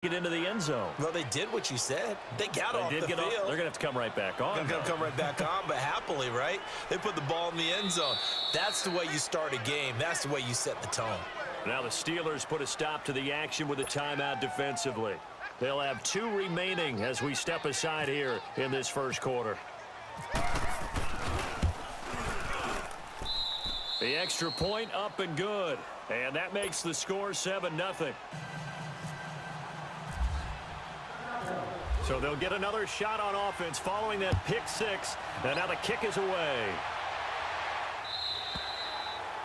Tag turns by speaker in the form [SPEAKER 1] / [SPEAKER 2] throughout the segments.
[SPEAKER 1] Get into the end zone.
[SPEAKER 2] Well, they did what you said. They got off the field.
[SPEAKER 1] They're going to have to come right back on.
[SPEAKER 2] They're going to come right back on, but happily, right? They put the ball in the end zone. That's the way you start a game. That's the way you set the tone.
[SPEAKER 1] Now the Steelers put a stop to the action with a timeout defensively. They'll have 2 remaining as we step aside here in this first quarter. The extra point up and good. And that makes the score 7-0. So they'll get another shot on offense following that pick 6. And now the kick is away.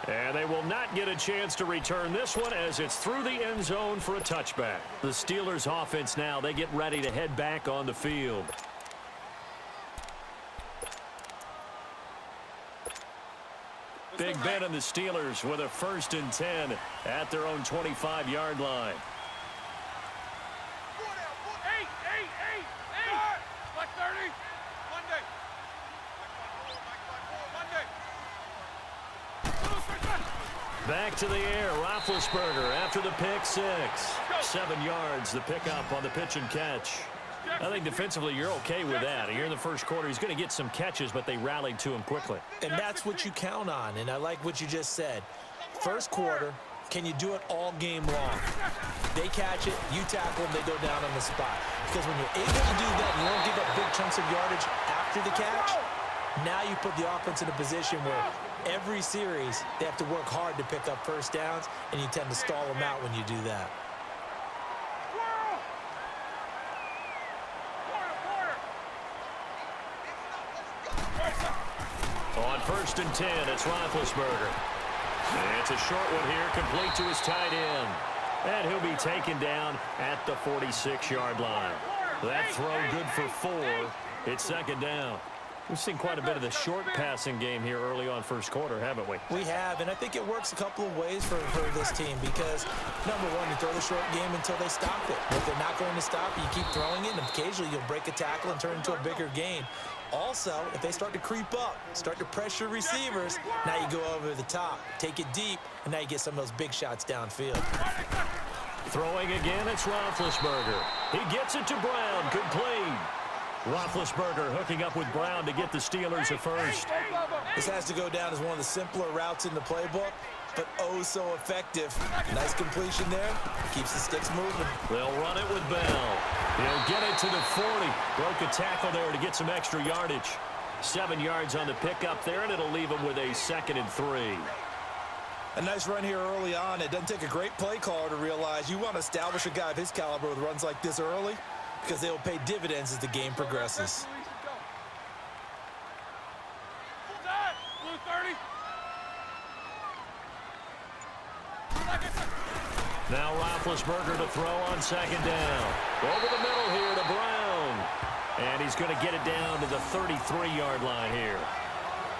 [SPEAKER 1] And they will not get a chance to return this one as it's through the end zone for a touchback. The Steelers offense now, they get ready to head back on the field. Big Ben and the Steelers with a 1st and 10 at their own 25-yard line. Back to the air, Roethlisberger after the pick 6. 7 yards, the pickup on the pitch and catch. I think defensively you're okay with that. Here in the first quarter, he's going to get some catches, but they rallied to him quickly.
[SPEAKER 2] And that's what you count on, and I like what you just said. First quarter, can you do it all game long? They catch it, you tackle them, they go down on the spot. Because when you're able to do that, you don't give up big chunks of yardage after the catch. Now you put the offense in a position where every series they have to work hard to pick up first downs, and you tend to stall them out when you do that.
[SPEAKER 1] On 1st and 10, it's Roethlisberger. And it's a short one here, complete to his tight end. And he'll be taken down at the 46-yard line. That throw good for 4. It's 2nd down. We've seen quite a bit of the short passing game here early on first quarter, haven't we?
[SPEAKER 2] We have, and I think it works a couple of ways for this team because, number one, you throw the short game until they stop it. If they're not going to stop it, you keep throwing it, and occasionally you'll break a tackle and turn it into a bigger gain. Also, if they start to creep up, start to pressure receivers, now you go over the top, take it deep, and now you get some of those big shots downfield.
[SPEAKER 1] Throwing again, it's Roethlisberger. He gets it to Brown, complete. Roethlisberger hooking up with Brown to get the Steelers a first.
[SPEAKER 2] This has to go down as one of the simpler routes in the playbook, but oh so effective. Nice completion there. Keeps the sticks moving.
[SPEAKER 1] They'll run it with Bell. He'll get it to the 40. Broke a tackle there to get some extra yardage. 7 yards on the pickup there, and it'll leave him with a 2nd and 3.
[SPEAKER 2] A nice run here early on. It doesn't take a great play caller to realize you want to establish a guy of his caliber with runs like this early, because they will pay dividends as the game progresses.
[SPEAKER 1] Now Roethlisberger to throw on 2nd down. Over the middle here to Brown. And he's going to get it down to the 33-yard line here.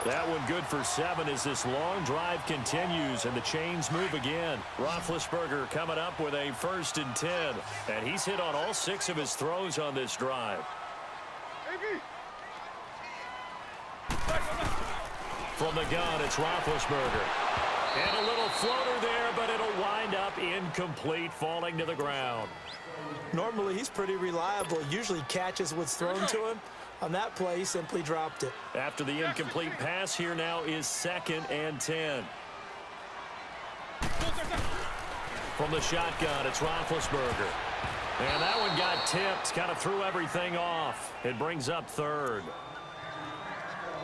[SPEAKER 1] That one good for 7 as this long drive continues and the chains move again. Roethlisberger coming up with a 1st and 10. And he's hit on all 6 of his throws on this drive. From the gun, it's Roethlisberger. And a little floater there, but it'll wind up incomplete, falling to the ground.
[SPEAKER 2] Normally, he's pretty reliable. Usually catches what's thrown to him. On that play, he simply dropped it.
[SPEAKER 1] After the incomplete pass, here now is 2nd and 10. From the shotgun, it's Roethlisberger. And that one got tipped, kind of threw everything off. It brings up 3rd.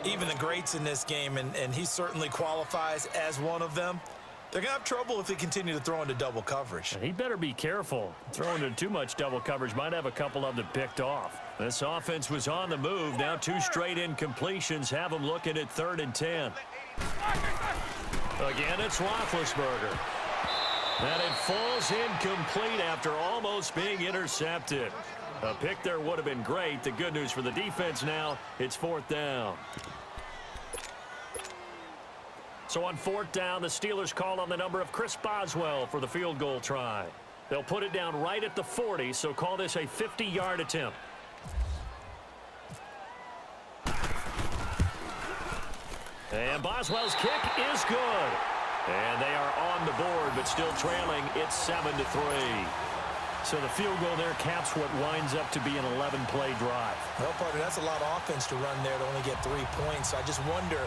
[SPEAKER 2] Even the greats in this game, and he certainly qualifies as one of them, they're going to have trouble if they continue to throw into double coverage.
[SPEAKER 1] He better be careful. Throwing into too much double coverage might have a couple of them picked off. This offense was on the move. Now 2 straight incompletions have them looking at 3rd and 10. Again, it's Roethlisberger. And it falls incomplete after almost being intercepted. A pick there would have been great. The good news for the defense now, it's 4th down. So on 4th down, the Steelers call on the number of Chris Boswell for the field goal try. They'll put it down right at the 40, so call this a 50-yard attempt. And Boswell's kick is good. And they are on the board, but still trailing. It's 7-3. So the field goal there caps what winds up to be an 11-play drive.
[SPEAKER 2] Well, partner, that's a lot of offense to run there to only get 3 points. So I just wonder,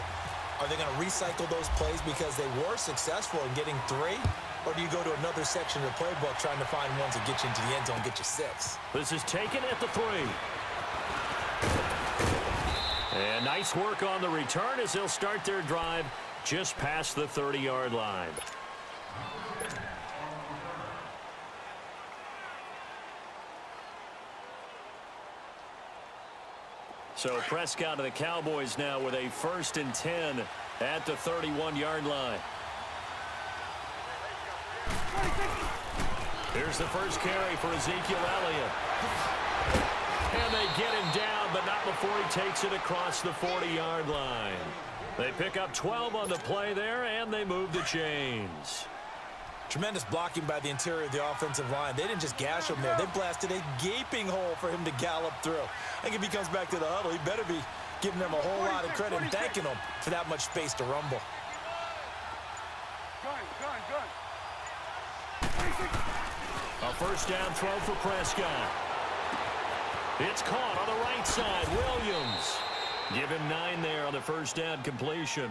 [SPEAKER 2] are they going to recycle those plays because they were successful in getting 3? Or do you go to another section of the playbook trying to find ones that get you into the end zone, get you 6?
[SPEAKER 1] This is taken at the 3. And nice work on the return as they'll start their drive just past the 30-yard line. So Prescott and the Cowboys now with a 1st and 10 at the 31-yard line. Here's the first carry for Ezekiel Elliott. And they get him down, but not before he takes it across the 40-yard line. They pick up 12 on the play there, and they move the chains.
[SPEAKER 2] Tremendous blocking by the interior of the offensive line. They didn't just gash him there. They blasted a gaping hole for him to gallop through. I think if he comes back to the huddle, he better be giving them a whole lot of credit and thanking them for that much space to rumble.
[SPEAKER 1] A first down throw for Prescott. It's caught on the right side. Williams. Give him 9 there on the first down completion.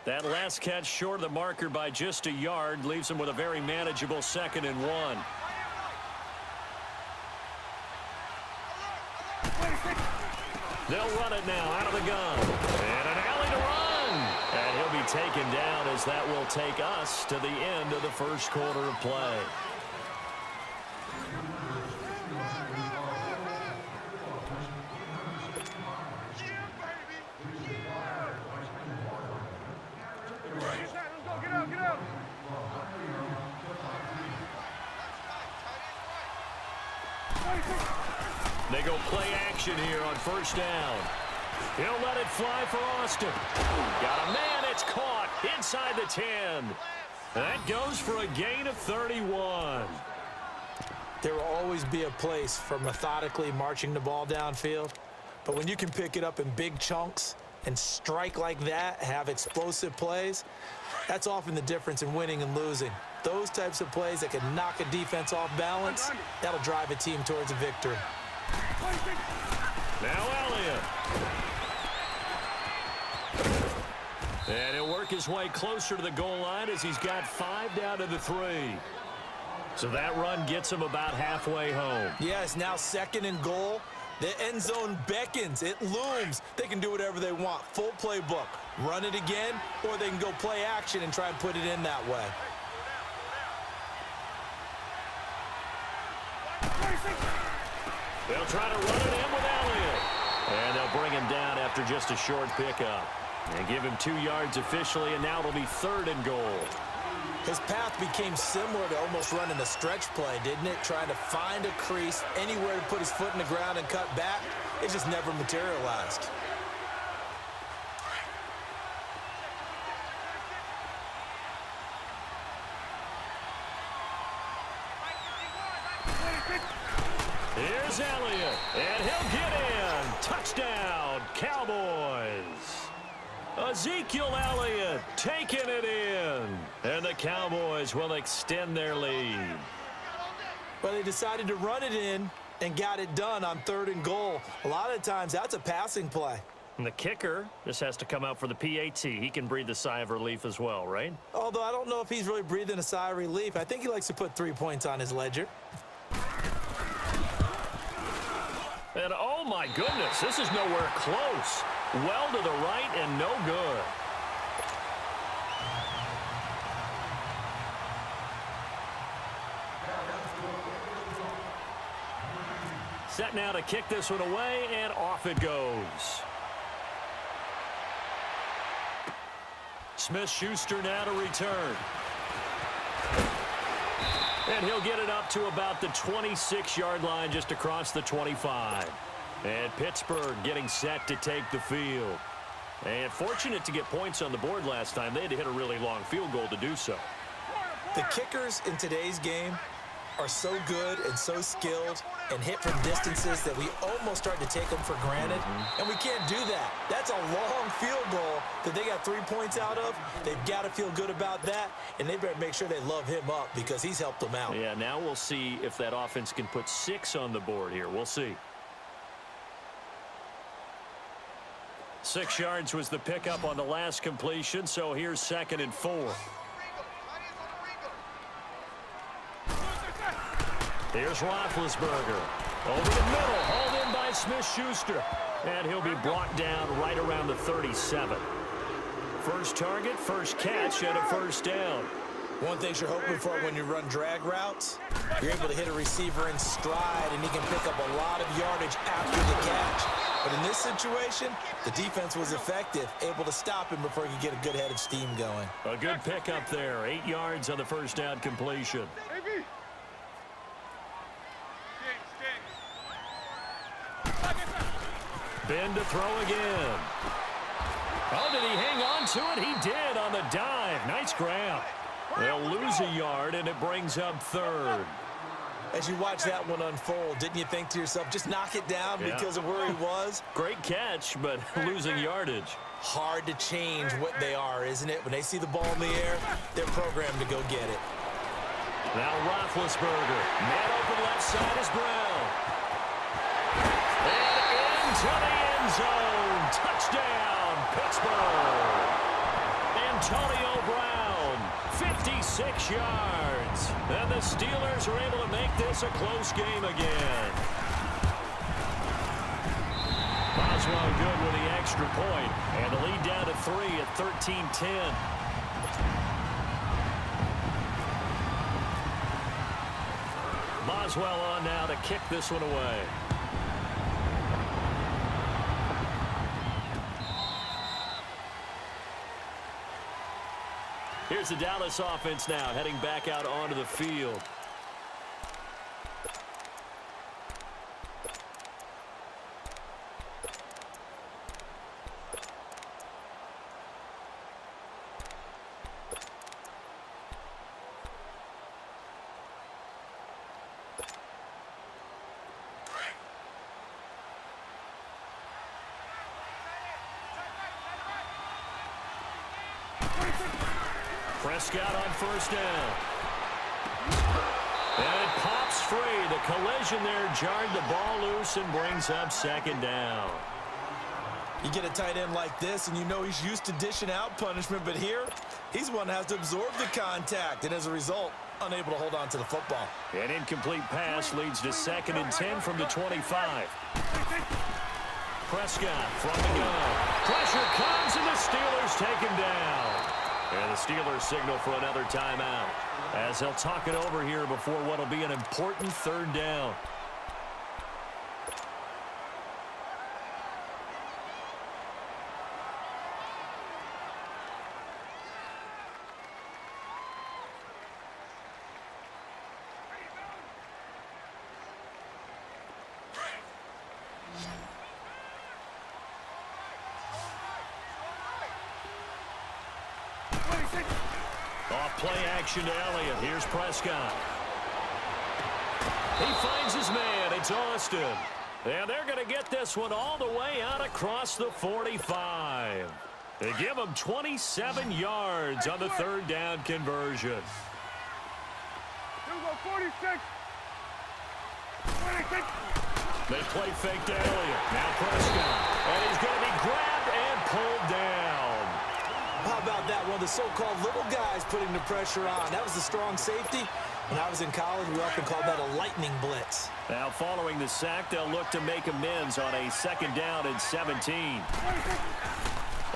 [SPEAKER 1] That last catch short of the marker by just a yard leaves him with a very manageable 2nd and 1. They'll run it now out of the gun. And an alley to run. And he'll be taken down as that will take us to the end of the first quarter of play. They go play action here on first down. He'll let it fly for Austin. Got a man. It's caught inside the 10. That goes for a gain of 31.
[SPEAKER 2] There will always be a place for methodically marching the ball downfield. But when you can pick it up in big chunks and strike like that, have explosive plays, that's often the difference in winning and losing. Those types of plays that can knock a defense off balance, that'll drive a team towards a victory.
[SPEAKER 1] Now Elliott. And he'll work his way closer to the goal line as he's got 5 down to the 3. So that run gets him about halfway home.
[SPEAKER 2] Yeah, it's now 2nd and goal. The end zone beckons. It looms. They can do whatever they want. Full playbook. Run it again, or they can go play action and try and put it in that way.
[SPEAKER 1] They'll try to run it in with Elliott. And they'll bring him down after just a short pickup. And give him 2 yards officially, and now it'll be 3rd and goal.
[SPEAKER 2] His path became similar to almost running a stretch play, didn't it? Trying to find a crease, anywhere to put his foot in the ground and cut back. It just never materialized.
[SPEAKER 1] Here's Elliott, and he'll get in. Touchdown, Cowboys. Ezekiel Elliott taking it in. And the Cowboys will extend their lead.
[SPEAKER 2] But they decided to run it in and got it done on 3rd and goal. A lot of times, that's a passing play.
[SPEAKER 1] And the kicker, this has to come out for the PAT. He can breathe a sigh of relief as well, right?
[SPEAKER 2] Although I don't know if he's really breathing a sigh of relief. I think he likes to put 3 points on his ledger.
[SPEAKER 1] And oh my goodness, this is nowhere close. Well to the right and no good. Set now to kick this one away, and off it goes. Smith-Schuster now to return. And he'll get it up to about the 26-yard line, just across the 25. And Pittsburgh getting set to take the field. And fortunate to get points on the board last time. They had to hit a really long field goal to do so.
[SPEAKER 2] The kickers in today's game are so good and so skilled and hit from distances that we almost start to take them for granted, and we can't do that. That's a long field goal that they got 3 points out of. They've got to feel good about that, and they better make sure they love him up because he's helped them out.
[SPEAKER 1] Yeah, now we'll see if that offense can put 6 on the board here. We'll see. 6 yards was the pickup on the last completion, so here's 2nd and 4. Here's Roethlisberger. Over the middle, hauled in by Smith-Schuster. And he'll be brought down right around the 37. First target, first catch, and a first down.
[SPEAKER 2] One thing you're hoping for when you run drag routes, you're able to hit a receiver in stride, and he can pick up a lot of yardage after the catch. But in this situation, the defense was effective, able to stop him before he could get a good head of steam going.
[SPEAKER 1] A good pickup there. 8 yards on the first down completion. Ben to throw again. Oh, did he hang on to it? He did on the dive. Nice grab. They'll lose a yard, and it brings up 3rd.
[SPEAKER 2] As you watch that one unfold, didn't you think to yourself, just knock it down because of where he was?
[SPEAKER 1] Great catch, but losing yardage.
[SPEAKER 2] Hard to change what they are, isn't it? When they see the ball in the air, they're programmed to go get it.
[SPEAKER 1] Now Roethlisberger. Man open left side is Brown. And into the end zone. Touchdown, Pittsburgh. Antonio Brown, 56 yards. And the Steelers are able to make this a close game again. Boswell good with the extra point. And the lead down to 3 at 13-10. Boswell on now to kick this one away. Here's the Dallas offense now, heading back out onto the field. Prescott on first down. And it pops free. The collision there jarred the ball loose and brings up 2nd down.
[SPEAKER 2] You get a tight end like this, and you know he's used to dishing out punishment, but here, he's one that has to absorb the contact, and as a result, unable to hold on to the football.
[SPEAKER 1] An incomplete pass leads to 2nd and 10 from the 25. Prescott from the gun. Pressure comes, and the Steelers take him down. And the Steelers signal for another timeout as they'll talk it over here before what will be an important 3rd down. Off play action to Elliott. Here's Prescott. He finds his man. It's Austin. And they're going to get this one all the way out across the 45. They give him 27 yards on the 3rd down conversion.
[SPEAKER 3] 46.
[SPEAKER 1] They play fake to Elliott. Now Prescott. And he's going to be grabbed and pulled down.
[SPEAKER 2] How about that? One of the so-called little guys putting the pressure on. That was the strong safety. When I was in college, we often called that a lightning blitz.
[SPEAKER 1] Now following the sack, they'll look to make amends on a 2nd down and 17.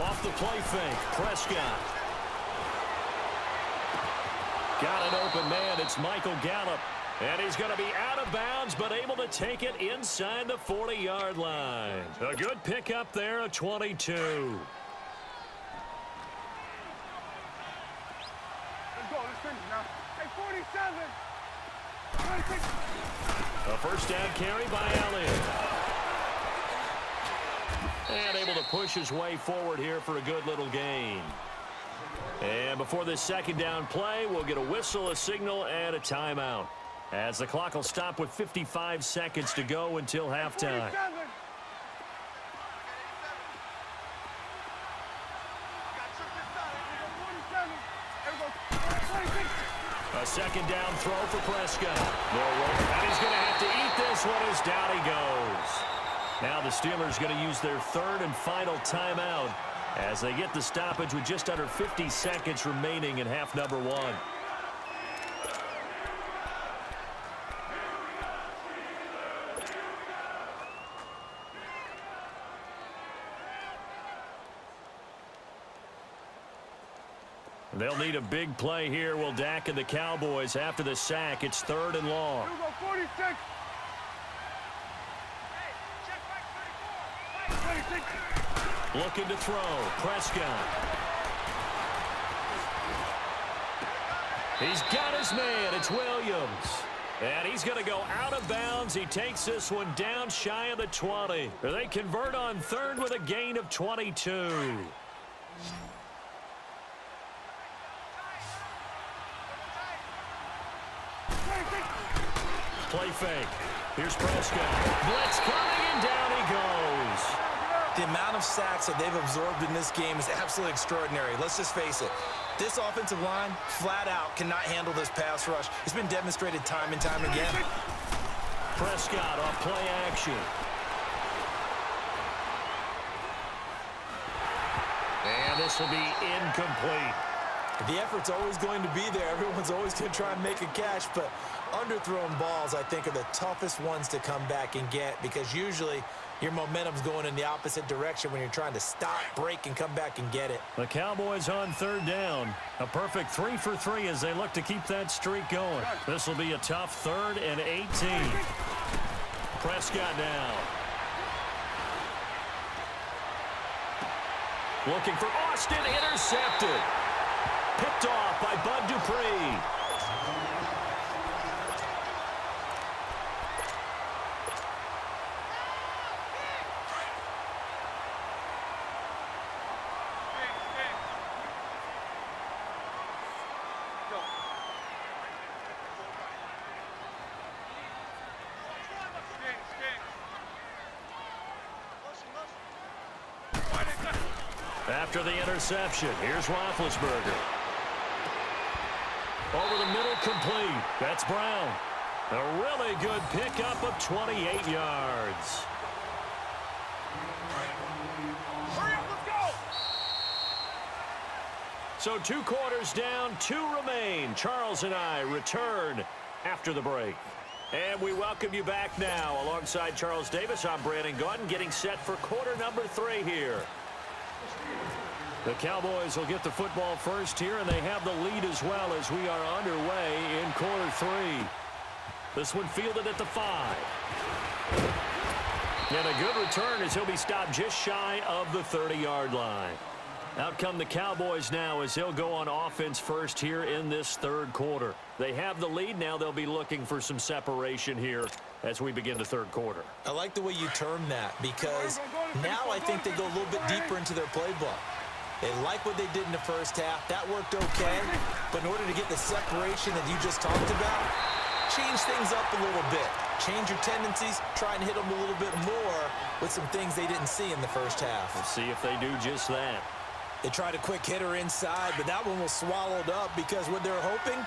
[SPEAKER 1] Off the play fake, Prescott. Got an open man. It's Michael Gallup. And he's going to be out of bounds, but able to take it inside the 40-yard line. A good pickup there of 22. A first down carry by Elliott. And able to push his way forward here for a good little gain. And before this second down play, we'll get a whistle, a signal, and a timeout, as the clock will stop with 55 seconds to go until halftime. A second down throw for Prescott. And he's going to have to eat this one as down he goes. Now the Steelers going to use their third and final timeout as they get the stoppage with just under 50 seconds remaining in half number one. They'll need a big play here. Will Dak and the Cowboys after the sack. It's third and long.
[SPEAKER 3] 46.
[SPEAKER 1] Looking to throw. Prescott. He's got his man. It's Williams. And he's going to go out of bounds. He takes this one down shy of the 20. They convert on third with a gain of 22. Play fake. Here's Prescott. Blitz coming, and down he goes.
[SPEAKER 2] The amount of sacks that they've absorbed in this game is absolutely extraordinary. Let's just face it. This offensive line, flat out, cannot handle this pass rush. It's been demonstrated time and time again.
[SPEAKER 1] Prescott off play action. And this will be incomplete.
[SPEAKER 2] The effort's always going to be there. Everyone's always going to try and make a catch, but underthrown balls, I think, are the toughest ones to come back and get because usually your momentum's going in the opposite direction when you're trying to stop, break, and come back and get it.
[SPEAKER 1] The Cowboys on third down. A perfect 3 for 3 as they look to keep that streak going. This will be a tough 3rd and 18. Prescott now. Looking for Austin, intercepted. Picked off by Bud Dupree. After the interception, here's Roethlisberger. Over the middle, complete. That's Brown. A really good pickup of 28 yards.
[SPEAKER 3] Hurry up, let's go!
[SPEAKER 1] So 2 quarters down, 2 remain. Charles and I return after the break. And we welcome you back now. Alongside Charles Davis, I'm Brandon Gaudin, getting set for quarter number 3 here. The Cowboys will get the football first here, and they have the lead as well as we are underway in quarter 3. This one fielded at the 5. And a good return as he'll be stopped just shy of the 30-yard line. Out come the Cowboys now as they'll go on offense first here in this 3rd quarter. They have the lead. Now they'll be looking for some separation here as we begin the 3rd quarter.
[SPEAKER 2] I like the way you term that because now I think they go a little bit deeper into their playbook. They like what they did in the first half. That worked okay. But in order to get the separation that you just talked about, change things up a little bit. Change your tendencies. Try and hit them a little bit more with some things they didn't see in the first half.
[SPEAKER 1] Let's see if they do just that.
[SPEAKER 2] They tried a quick hitter inside, but that one was swallowed up because what they're hoping,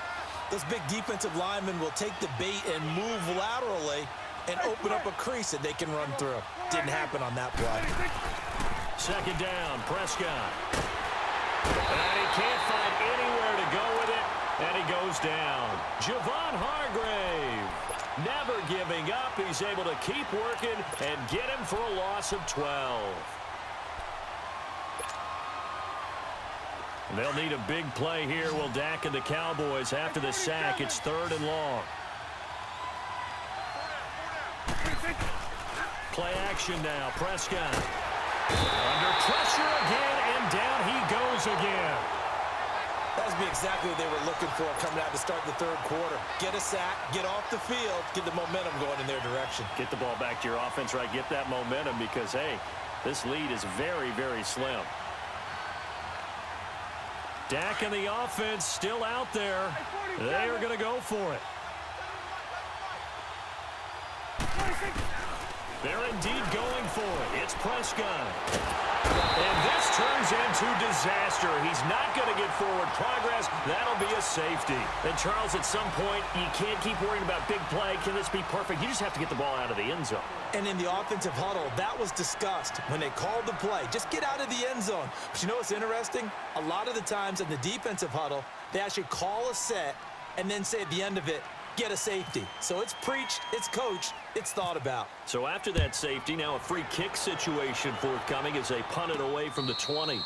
[SPEAKER 2] those big defensive linemen will take the bait and move laterally and open up a crease that they can run through. Didn't happen on that play.
[SPEAKER 1] Second down, Prescott. And he can't find anywhere to go with it, and he goes down. Javon Hargrave, never giving up. He's able to keep working and get him for a loss of 12. And they'll need a big play here. Will Dak and the Cowboys after the sack. It's 3rd and long. Play action now, Prescott. Under pressure again, and down he goes again.
[SPEAKER 2] That would be exactly what they were looking for coming out to start the 3rd quarter. Get a sack, get off the field, get the momentum going in their direction.
[SPEAKER 1] Get the ball back to your offense, right? Get that momentum because, hey, this lead is very, very slim. Dak and the offense still out there. They are going to go for it. They're indeed going for it. It's Prescott. And this turns into disaster. He's not going to get forward progress. That'll be a safety. And, Charles, at some point, you can't keep worrying about big play. Can this be perfect? You just have to get the ball out of the end zone.
[SPEAKER 2] And in the offensive huddle, that was discussed when they called the play. Just get out of the end zone. But you know what's interesting? A lot of the times in the defensive huddle, they actually call a set and then say at the end of it, get a safety. So it's preached, it's coached, it's thought about.
[SPEAKER 1] So after that safety, now a free kick situation forthcoming as they punt it away from the 20.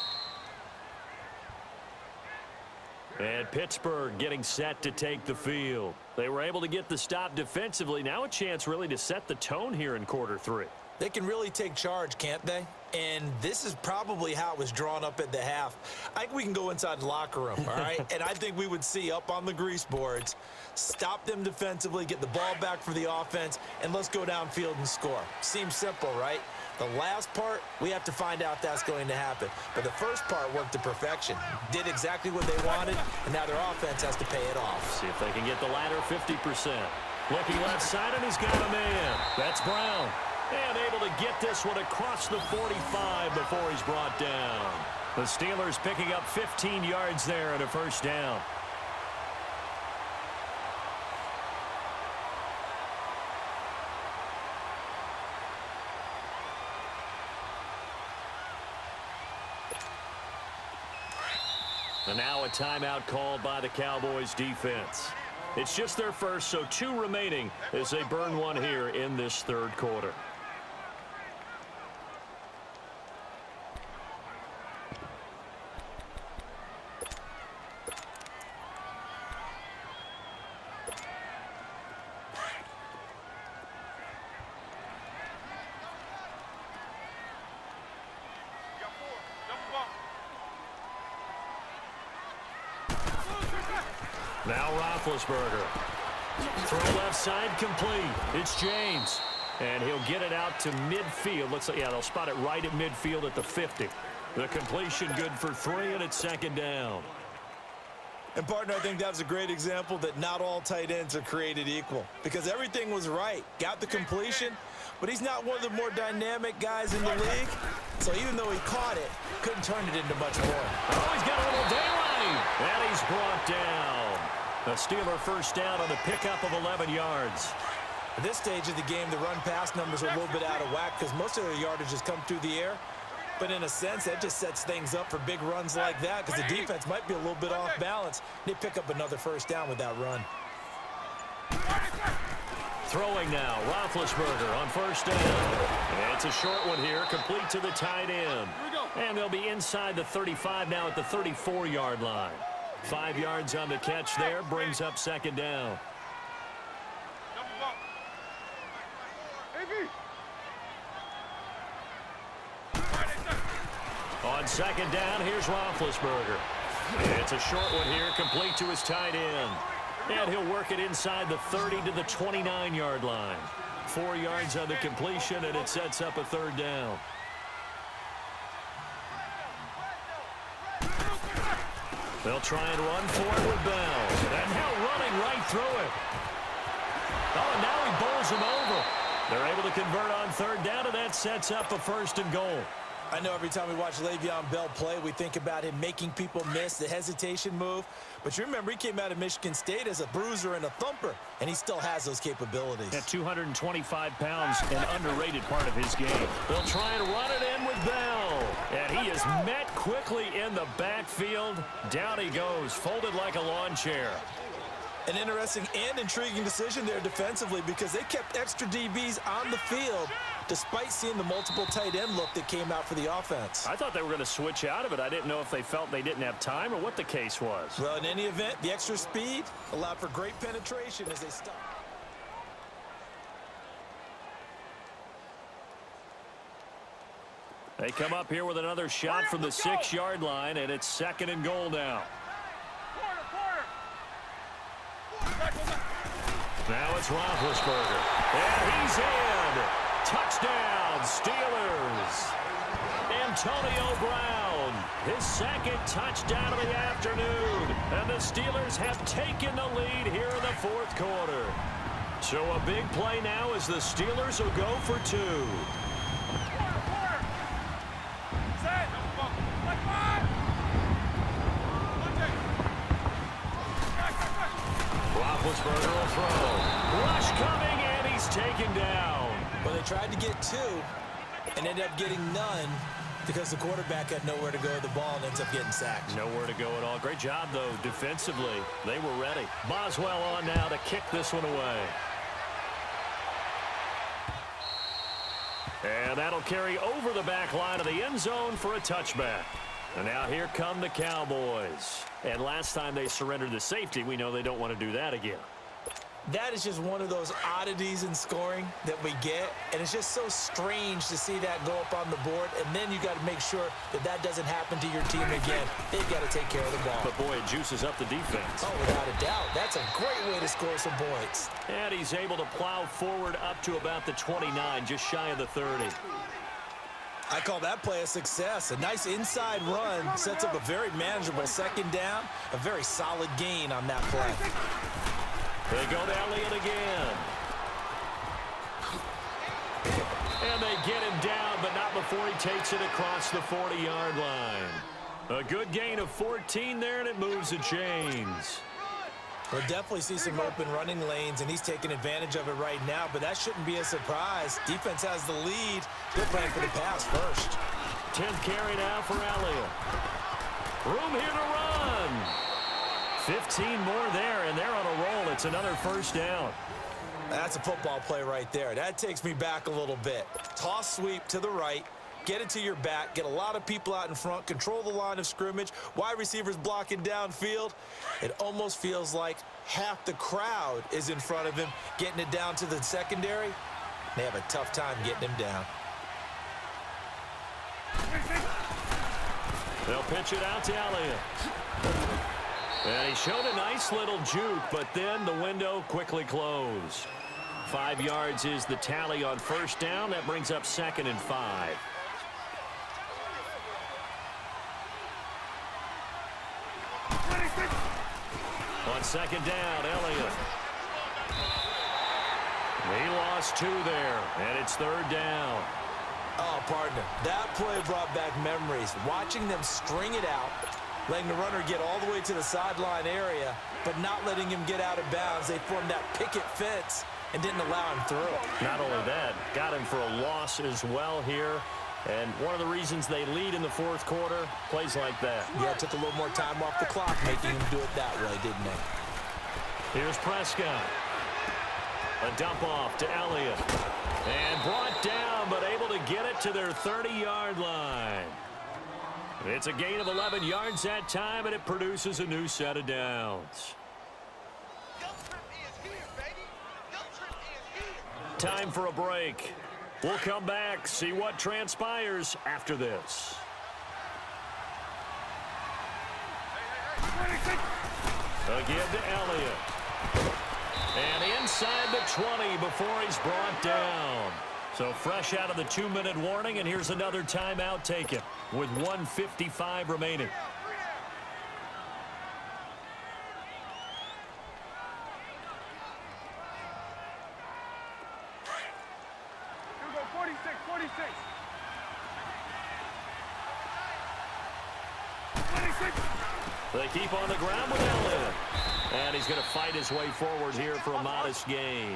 [SPEAKER 1] And Pittsburgh getting set to take the field. They were able to get the stop defensively. Now a chance really to set the tone here in quarter 3.
[SPEAKER 2] They can really take charge, can't they? And this is probably how it was drawn up at the half. I think we can go inside the locker room, all right? And I think we would see up on the grease boards, stop them defensively, get the ball back for the offense, and let's go downfield and score. Seems simple, right? The last part, we have to find out if that's going to happen. But the first part worked to perfection. Did exactly what they wanted, and now their offense has to pay it off.
[SPEAKER 1] See if they can get the latter 50%. Looking left side, and he's got a man. That's Brown. And able to get this one across the 45 before he's brought down. The Steelers picking up 15 yards there and a first down. And now a timeout called by the Cowboys defense. It's just their first, so 2 remaining as they burn one here in this third quarter. Now Roethlisberger. Throw left side complete. It's James. And he'll get it out to midfield. Looks like, yeah, they'll spot it right at midfield at the 50. The completion good for 3, and it's second down.
[SPEAKER 2] And, partner, I think that was a great example that not all tight ends are created equal. Because everything was right. Got the completion, but he's not one of the more dynamic guys in the league. So even though he caught it, couldn't turn it into much more.
[SPEAKER 1] Oh, he's got a little daylight. And he's brought down. A Steeler first down on the pickup of 11 yards.
[SPEAKER 2] At this stage of the game, the run-pass numbers are a little bit out of whack because most of their yardage has come through the air. But in a sense, that just sets things up for big runs like that because the defense might be a little bit off balance. They pick up another first down with that run.
[SPEAKER 1] Throwing now, Roethlisberger on first down. And it's a short one here, complete to the tight end. And they'll be inside the 35 now at the 34-yard line. 5 yards on the catch there, brings up second down. On second down, here's Roethlisberger. It's a short one here, complete to his tight end. And he'll work it inside the 30 to the 29-yard line. 4 yards on the completion, and it sets up a third down. They'll try and run for it with Bell. And now running right through it. Oh, and now he bowls him over. They're able to convert on third down, and that sets up a first and goal.
[SPEAKER 2] I know every time we watch Le'Veon Bell play, we think about him making people miss, the hesitation move. But you remember, he came out of Michigan State as a bruiser and a thumper, and he still has those capabilities.
[SPEAKER 1] At 225 pounds, an underrated part of his game. They'll try and run it in with Bell. And he is met quickly in the backfield. Down he goes, folded like a lawn chair.
[SPEAKER 2] An interesting and intriguing decision there defensively because they kept extra DBs on the field despite seeing the multiple tight end look that came out for the offense.
[SPEAKER 1] I thought they were going to switch out of it. I didn't know if they felt they didn't have time or what the case was.
[SPEAKER 2] Well, in any event, the extra speed allowed for great penetration as they stopped.
[SPEAKER 1] They come up here with another shot from the 6-yard line, and it's second and goal now. Now it's Roethlisberger. And he's in. Touchdown, Steelers. And Antonio Brown, his second touchdown of the afternoon. And the Steelers have taken the lead here in the fourth quarter. So a big play now as the Steelers will go for two. Roethlisberger will throw. Rush coming, and he's taken down.
[SPEAKER 2] Well, they tried to get two and ended up getting none because the quarterback had nowhere to go with the ball and ends up getting sacked.
[SPEAKER 1] Nowhere to go at all. Great job, though, defensively. They were ready. Boswell on now to kick this one away. And that'll carry over the back line of the end zone for a touchback. And now here come the Cowboys. And last time they surrendered the safety, we know they don't want to do that again.
[SPEAKER 2] That is just one of those oddities in scoring that we get, and it's just so strange to see that go up on the board, and then you got to make sure that that doesn't happen to your team again. They've got to take care of the ball.
[SPEAKER 1] But, boy, it juices up the defense.
[SPEAKER 2] Oh, without a doubt. That's a great way to score some points.
[SPEAKER 1] And he's able to plow forward up to about the 29, just shy of the 30.
[SPEAKER 2] I call that play a success. A nice inside run sets up a very manageable second down, a very solid gain on that play.
[SPEAKER 1] They go to Elliott again. And they get him down, but not before he takes it across the 40-yard line. A good gain of 14 there, and it moves the chains.
[SPEAKER 2] We'll definitely see some open running lanes, and he's taking advantage of it right now, but that shouldn't be a surprise. Defense has the lead. They're playing for the pass first.
[SPEAKER 1] 10th carry now for Elliott. Room here to run. 15 more there, and they're on a roll. It's another first down.
[SPEAKER 2] That's a football play right there. That takes me back a little bit. Toss sweep to the right. Get it to your back. Get a lot of people out in front. Control the line of scrimmage. Wide receivers blocking downfield. It almost feels like half the crowd is in front of him, getting it down to the secondary. They have a tough time getting him down.
[SPEAKER 1] They'll pitch it out to Elliott. And he showed a nice little juke, but then the window quickly closed. 5 yards is the tally on first down. That brings up 2nd and 5. On second down, Elliott. He lost 2 there, and it's 3rd down.
[SPEAKER 2] Oh, partner, that play brought back memories. Watching them string it out, letting the runner get all the way to the sideline area, but not letting him get out of bounds. They formed that picket fence and didn't allow him through.
[SPEAKER 1] Not only that, got him for a loss as well here. And one of the reasons they lead in the fourth quarter, plays like that.
[SPEAKER 2] Yeah, it took a little more time off the clock, making him do it that way, didn't they?
[SPEAKER 1] Here's Prescott. A dump off to Elliott. And brought down, but able to get it to their 30-yard line. It's a gain of 11 yards that time, and it produces a new set of downs. Time for a break. We'll come back, see what transpires after this. Again to Elliott. And inside the 20 before he's brought down. So fresh out of the 2-minute warning, and here's another timeout taken with 1:55 remaining.
[SPEAKER 3] Here we go, 46, 46. 26.
[SPEAKER 1] They keep on the ground with Elliott. And he's going to fight his way forward here for a modest gain.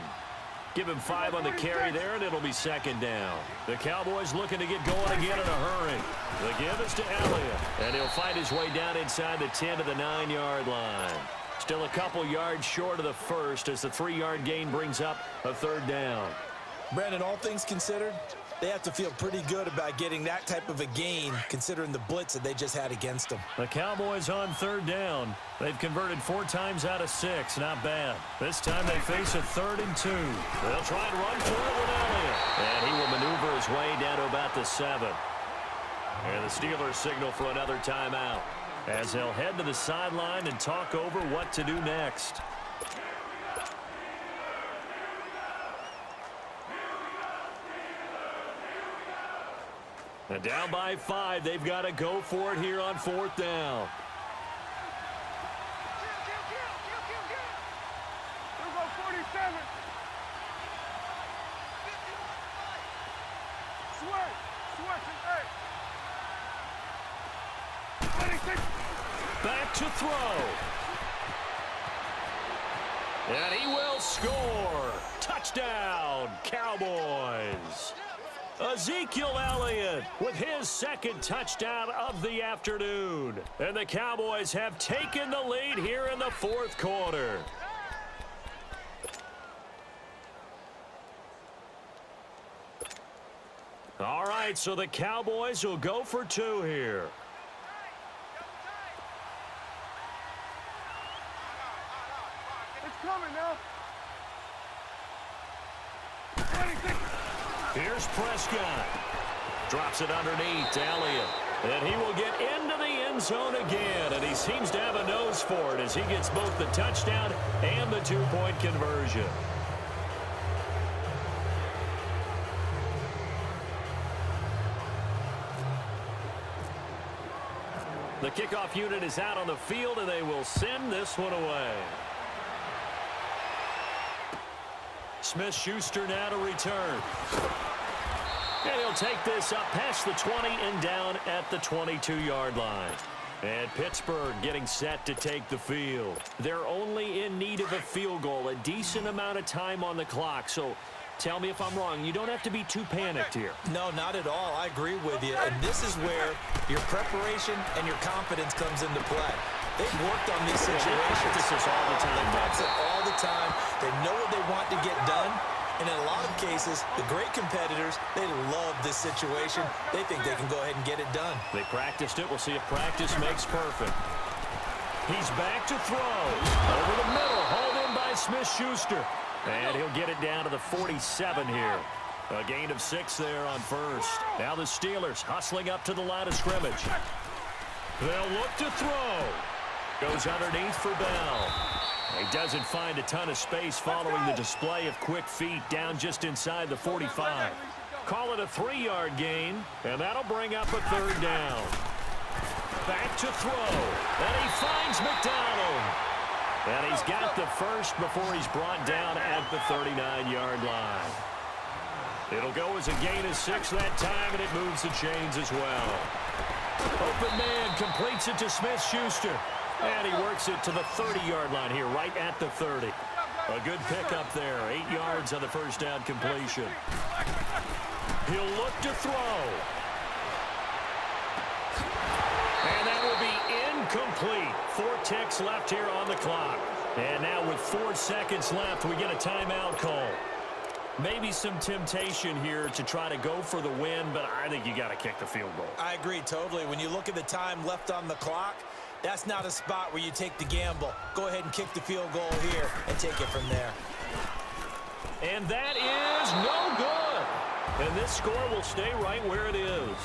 [SPEAKER 1] Give him 5 on the carry there, and it'll be 2nd down. The Cowboys looking to get going again in a hurry. The give is to Elliott, and he'll fight his way down inside the 10 to the 9-yard line. Still a couple yards short of the first as the 3-yard gain brings up a 3rd down.
[SPEAKER 2] Brandon, all things considered, they have to feel pretty good about getting that type of a gain, considering the blitz that they just had against them.
[SPEAKER 1] The Cowboys on 3rd down. They've converted 4 times out of 6. Not bad. This time they face a 3rd and 2. They'll try and run for it with Elliott. And he will maneuver his way down to about the 7. And the Steelers signal for another timeout as they'll head to the sideline and talk over what to do next. And down by 5, they've got to go for it here on 4th down.
[SPEAKER 3] Here we go, 47. Switch, and 26.
[SPEAKER 1] Back to throw. And he will score. Touchdown, Cowboys. Ezekiel Elliott with his 2nd touchdown of the afternoon. And the Cowboys have taken the lead here in the 4th quarter. All right, so the Cowboys will go for 2 here.
[SPEAKER 3] It's coming now. 26.
[SPEAKER 1] Here's Prescott. Drops it underneath to Elliott. And he will get into the end zone again. And he seems to have a nose for it as he gets both the touchdown and the 2-point conversion. The kickoff unit is out on the field, and they will send this one away. Smith-Schuster now to return. And he'll take this up past the 20 and down at the 22-yard line. And Pittsburgh getting set to take the field. They're only in need of a field goal, a decent amount of time on the clock. So tell me if I'm wrong. You don't have to be too panicked here.
[SPEAKER 2] No, not at all. I agree with you. And this is where your preparation and your confidence comes into play. They've worked on these situations.
[SPEAKER 1] They practice this all the time.
[SPEAKER 2] They practice it all the time. They know what they want to get done. And in a lot of cases, the great competitors, they love this situation. They think they can go ahead and get it done.
[SPEAKER 1] They practiced it. We'll see if practice makes perfect. He's back to throw. Over the middle, hauled in by Smith-Schuster. And he'll get it down to the 47 here. A gain of 6 there on first. Now the Steelers hustling up to the line of scrimmage. They'll look to throw. Goes underneath for Bell. He doesn't find a ton of space following the display of quick feet down just inside the 45. Call it a 3-yard gain, and that'll bring up a 3rd down. Back to throw, and he finds McDonald. And he's got the first before he's brought down at the 39-yard line. It'll go as a gain of 6 that time, and it moves the chains as well. Open man completes it to Smith-Schuster. And he works it to the 30-yard line here, right at the 30. A good pickup there. 8 yards on the first down completion. He'll look to throw. And that will be incomplete. 4 ticks left here on the clock. And now with 4 seconds left, we get a timeout call. Maybe some temptation here to try to go for the win, but I think you got to kick the field goal.
[SPEAKER 2] I agree totally. When you look at the time left on the clock, that's not a spot where you take the gamble. Go ahead and kick the field goal here and take it from there.
[SPEAKER 1] And that is no good. And this score will stay right where it is.